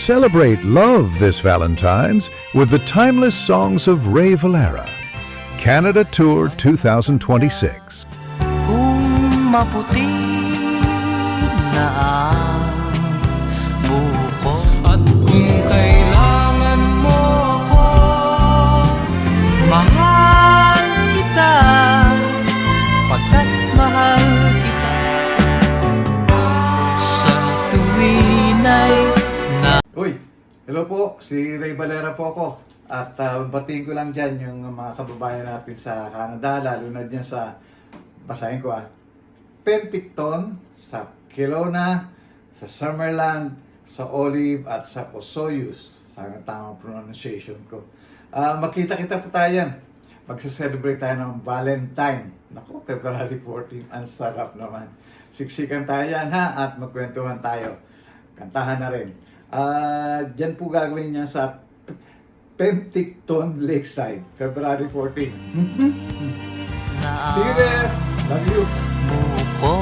Celebrate love this Valentine's with the timeless songs of Ray Valera. Canada Tour 2026. Kung maputi na ang buko at kung kailangan mo ako, mahal kita pagkat mahal kita sa tuwin ay na. Uy, hello po, si Ray Valera po ako. At batiin ko lang dyan yung mga kababayan natin sa Canada, lalo na dyan sa, basahin ko Penticton, sa Kelowna, sa Summerland, sa Olive at sa Osoyoos. Sana tamang pronunciation ko. Makita-kita po tayo yan. Magsa-celebrate tayo ng Valentine. Naku, February 14, ang sarap naman. Siksikan tayo yan ha, at magkwentuhan tayo. Kantahan na rin. Diyan po gagawin niya sa Penticton Lakeside, February 14. See you there! Love you! Buko